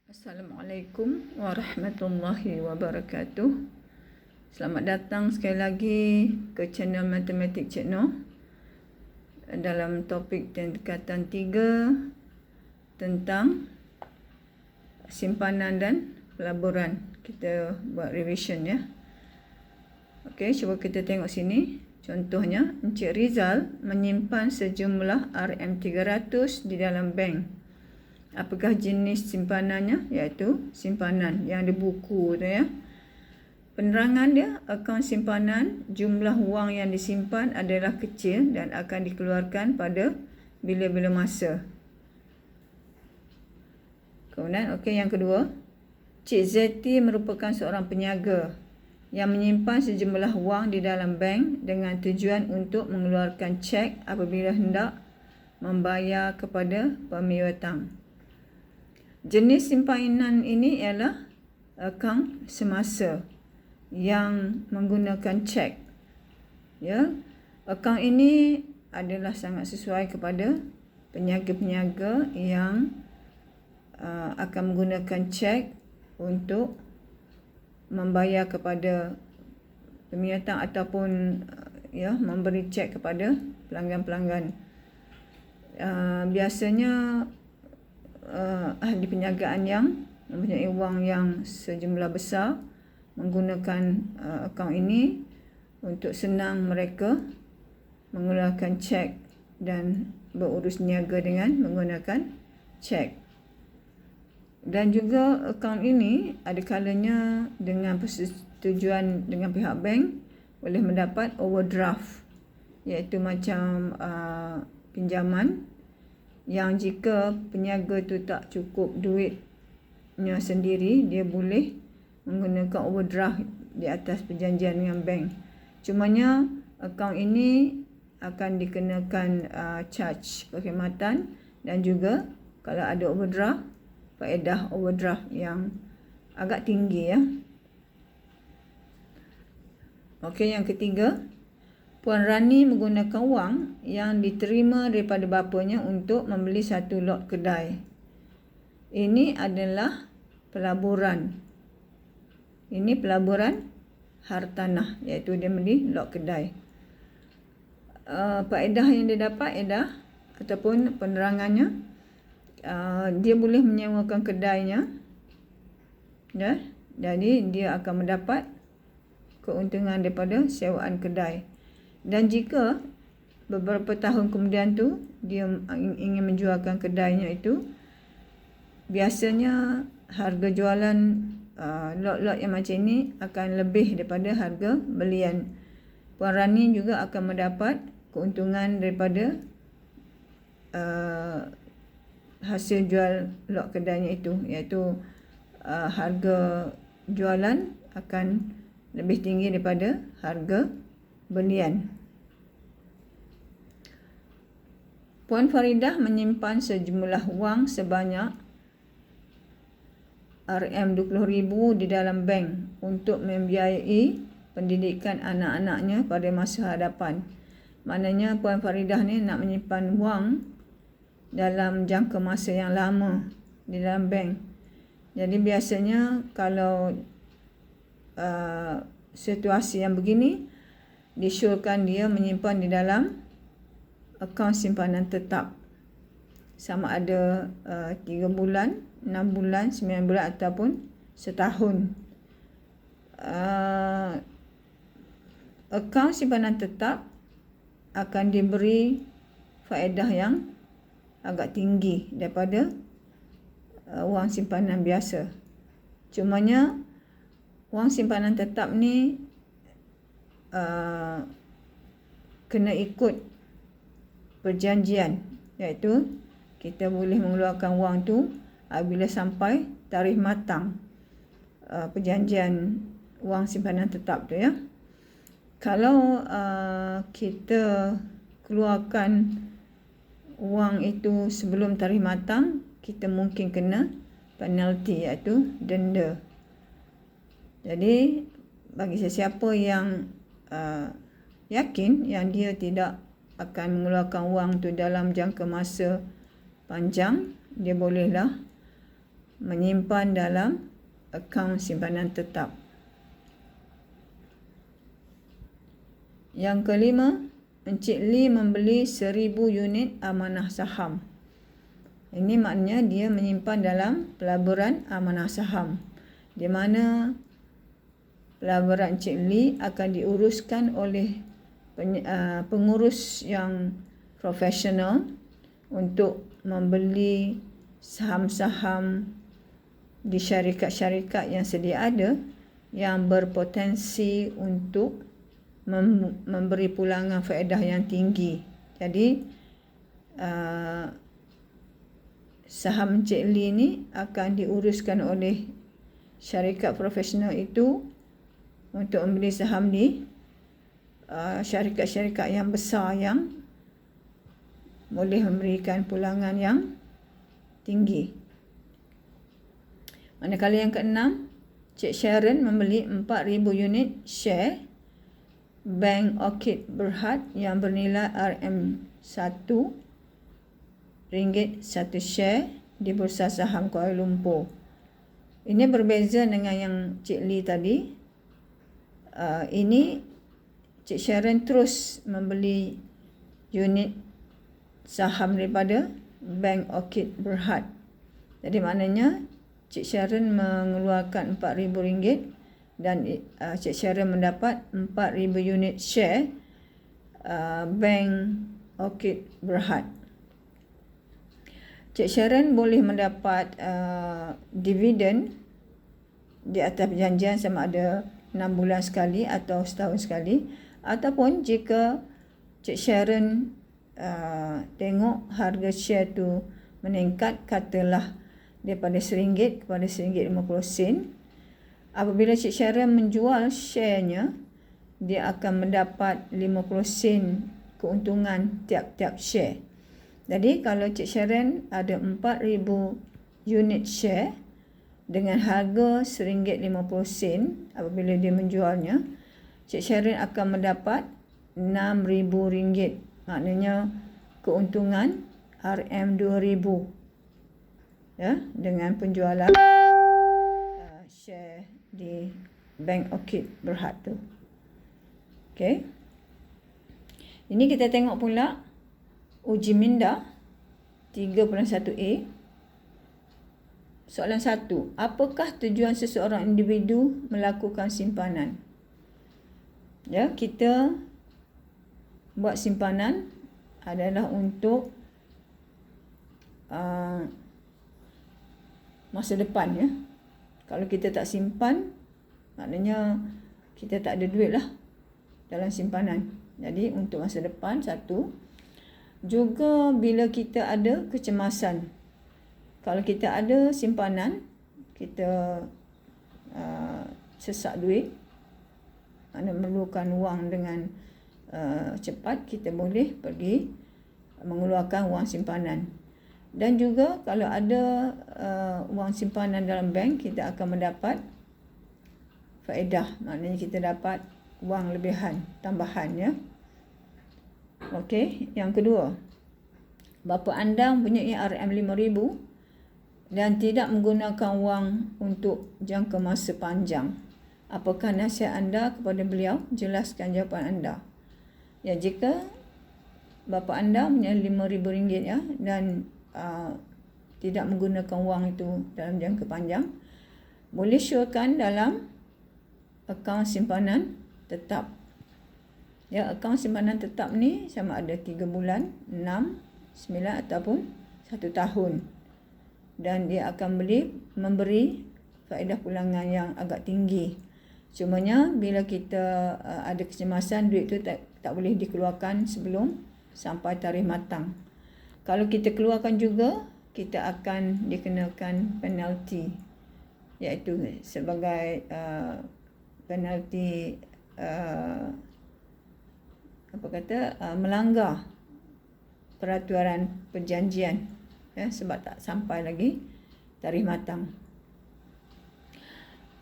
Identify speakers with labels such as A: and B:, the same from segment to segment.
A: Assalamualaikum warahmatullahi wabarakatuh. Selamat datang sekali lagi ke channel Matematik Cik Noh dalam topik tingkatan 3 tentang simpanan dan pelaburan. Kita buat revision ya. Okey, cuba kita tengok sini. Contohnya, Encik Rizal menyimpan sejumlah RM300 di dalam bank. Apakah jenis simpanannya? Iaitu simpanan yang ada buku tu ya. Penerangan dia, akaun simpanan, jumlah wang yang disimpan adalah kecil dan akan dikeluarkan pada bila-bila masa. Kemudian, okey, yang kedua, Cik Zeti merupakan seorang peniaga yang menyimpan sejumlah wang di dalam bank dengan tujuan untuk mengeluarkan cek apabila hendak membayar kepada pemiutang. Jenis simpanan ini ialah akaun semasa yang menggunakan cek. Ya, akaun ini adalah sangat sesuai kepada peniaga-peniaga yang akan menggunakan cek untuk membayar kepada pemiutang ataupun memberi cek kepada pelanggan-pelanggan. Biasanya ahli perniagaan yang mempunyai wang yang sejumlah besar menggunakan akaun ini untuk senang mereka mengeluarkan cek dan berurus niaga dengan menggunakan cek. Dan juga akaun ini ada kalanya dengan persetujuan dengan pihak bank boleh mendapat overdraft, iaitu macam pinjaman yang jika peniaga tu tak cukup duitnya sendiri, dia boleh menggunakan overdraft di atas perjanjian dengan bank. Cumanya akaun ini akan dikenakan charge perkhidmatan dan juga kalau ada overdraft, faedah overdraft yang agak tinggi ya. Okey, yang ketiga, Puan Rani menggunakan wang yang diterima daripada bapanya untuk membeli satu lot kedai. Ini adalah pelaburan. Ini pelaburan hartanah, iaitu dia beli lot kedai. Faedah yang dia dapat ataupun penerangannya, dia boleh menyewakan kedainya, ya. Jadi dia akan mendapat keuntungan daripada sewaan kedai. Dan jika beberapa tahun kemudian tu dia ingin menjualkan kedainya itu, biasanya harga jualan lot-lot yang macam ini akan lebih daripada harga belian. Puan Rani juga akan mendapat keuntungan daripada hasil jual lot kedainya itu, iaitu harga jualan akan lebih tinggi daripada harga belian. Puan Faridah menyimpan sejumlah wang sebanyak RM20,000 di dalam bank untuk membiayai pendidikan anak-anaknya pada masa hadapan. Maknanya Puan Faridah ni nak menyimpan wang dalam jangka masa yang lama di dalam bank. Jadi biasanya kalau situasi yang begini, disyorkan dia menyimpan di dalam akaun simpanan tetap, sama ada 3 bulan, 6 bulan, 9 bulan ataupun setahun. Akaun simpanan tetap akan diberi faedah yang agak tinggi daripada wang simpanan biasa. Cumanya wang simpanan tetap ni kena ikut perjanjian, iaitu kita boleh mengeluarkan wang tu apabila sampai tarikh matang perjanjian wang simpanan tetap tu ya. Kalau kita keluarkan wang itu sebelum tarikh matang, kita mungkin kena penalti, iaitu denda. Jadi bagi sesiapa yang yakin yang dia tidak akan mengeluarkan wang tu dalam jangka masa panjang, dia bolehlah menyimpan dalam akaun simpanan tetap. Yang kelima, Encik Lee membeli 1000 unit amanah saham. Ini maknanya dia menyimpan dalam pelaburan amanah saham, di mana pelaburan Encik Lee akan diuruskan oleh pengurus yang profesional untuk membeli saham-saham di syarikat-syarikat yang sedia ada yang berpotensi untuk memberi pulangan faedah yang tinggi. Jadi saham Encik Lee ni akan diuruskan oleh syarikat profesional itu untuk membeli saham di syarikat-syarikat yang besar yang boleh memberikan pulangan yang tinggi. Manakala yang keenam, Cik Sharon membeli 4,000 unit share Bank Orchid Berhad yang bernilai RM1 1 share di Bursa Saham Kuala Lumpur. Ini berbeza dengan yang Cik Lee tadi. Ini Cik Sharon terus membeli unit saham daripada Bank Orchid Berhad. Jadi maknanya Cik Sharon mengeluarkan RM4,000 dan Cik Sharon mendapat 4,000 unit share Bank Orchid Berhad. Cik Sharon boleh mendapat dividen di atas perjanjian sama ada 6 bulan sekali atau setahun sekali, ataupun jika Cik Sharon tengok harga share tu meningkat, katalah daripada RM1 kepada RM1.50, apabila Cik Sharon menjual sharenya, dia akan mendapat 50 sen keuntungan tiap-tiap share. Jadi kalau Cik Sharon ada 4,000 unit share dengan harga RM1.50, apabila dia menjualnya, Cik Sharon akan mendapat RM6,000. Maknanya keuntungan RM2,000 ya, dengan penjualan share di Bank Orchid Berhad tu. Okey. Ini kita tengok pula uji minda 3.1A. Soalan 1. Apakah tujuan seseorang individu melakukan simpanan? Ya, kita buat simpanan adalah untuk masa depan, ya. Kalau kita tak simpan, maknanya kita tak ada duit lah dalam simpanan. Jadi untuk masa depan, satu. Juga bila kita ada kecemasan. Kalau kita ada simpanan, kita sesak duit, maknanya memerlukan wang dengan cepat, kita boleh pergi mengeluarkan wang simpanan. Dan juga kalau ada wang simpanan dalam bank, kita akan mendapat faedah, maknanya kita dapat wang lebihan, tambahan, ya. Okey, yang kedua, bapa anda mempunyai RM5,000 dan tidak menggunakan wang untuk jangka masa panjang. Apakah nasihat anda kepada beliau? Jelaskan jawapan anda. Ya, jika bapa anda punya RM5,000, ya, dan tidak menggunakan wang itu dalam jangka panjang, boleh syorkan dalam akaun simpanan tetap. Ya, akaun simpanan tetap ni sama ada 3 bulan, 6, 9 ataupun 1 tahun. Dan dia akan memberi faedah pulangan yang agak tinggi. Cumanya bila kita ada kecemasan, duit tu tak boleh dikeluarkan sebelum sampai tarikh matang. Kalau kita keluarkan juga, kita akan dikenakan penalti, iaitu sebagai penalti melanggar peraturan perjanjian, ya, sebab tak sampai lagi tarikh matang.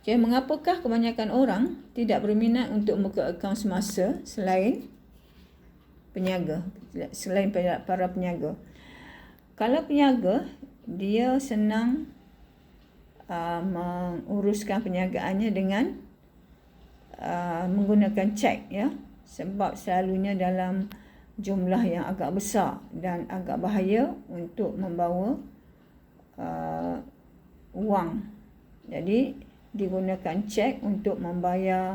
A: Okay, mengapakah kebanyakan orang tidak berminat untuk membuka akaun semasa selain para peniaga? Kalau peniaga, dia senang menguruskan perniagaannya dengan menggunakan cek, ya, sebab selalunya dalam jumlah yang agak besar dan agak bahaya untuk membawa wang. Jadi digunakan cek untuk membayar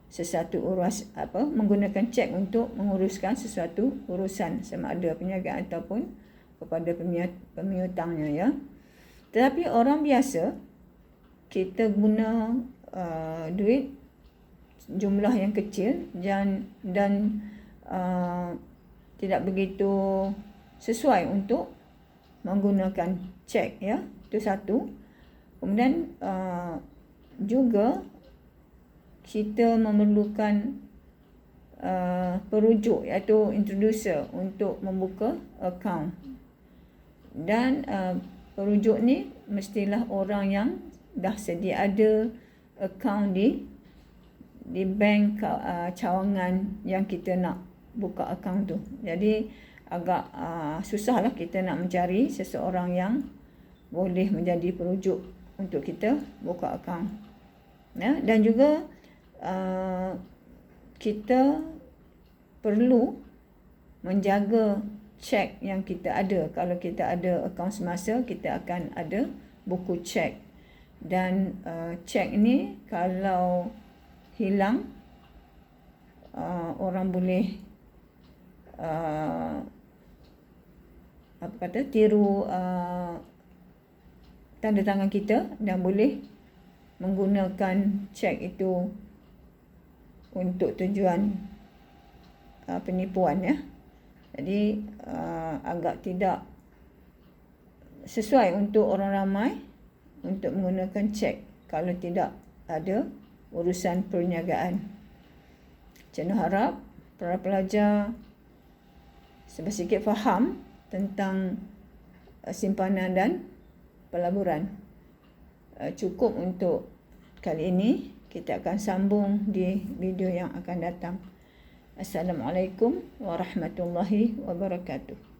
A: sesuatu menggunakan cek untuk menguruskan sesuatu urusan, sama ada perniagaan ataupun kepada pemiutangnya, ya. Tetapi orang biasa, kita guna duit jumlah yang kecil dan tidak begitu sesuai untuk menggunakan cek, ya. Itu satu. Kemudian juga kita memerlukan perujuk, iaitu introducer untuk membuka akaun. Dan perujuk ni mestilah orang yang dah sedia ada akaun di bank cawangan yang kita nak buka akaun tu. Jadi agak susahlah kita nak mencari seseorang yang boleh menjadi perujuk untuk kita buka akaun, ya. Dan juga kita perlu menjaga cek yang kita ada. Kalau kita ada akaun semasa, kita akan ada buku cek. Dan cek ini kalau hilang, orang boleh tiru tanda tangan kita dan boleh menggunakan cek itu untuk tujuan penipuan, ya. Jadi agak tidak sesuai untuk orang ramai untuk menggunakan cek kalau tidak ada urusan perniagaan. Cikgu harap para pelajar sedikit faham tentang simpanan dan pelaburan. Cukup untuk kali ini. Kita akan sambung di video yang akan datang. Assalamualaikum warahmatullahi wabarakatuh.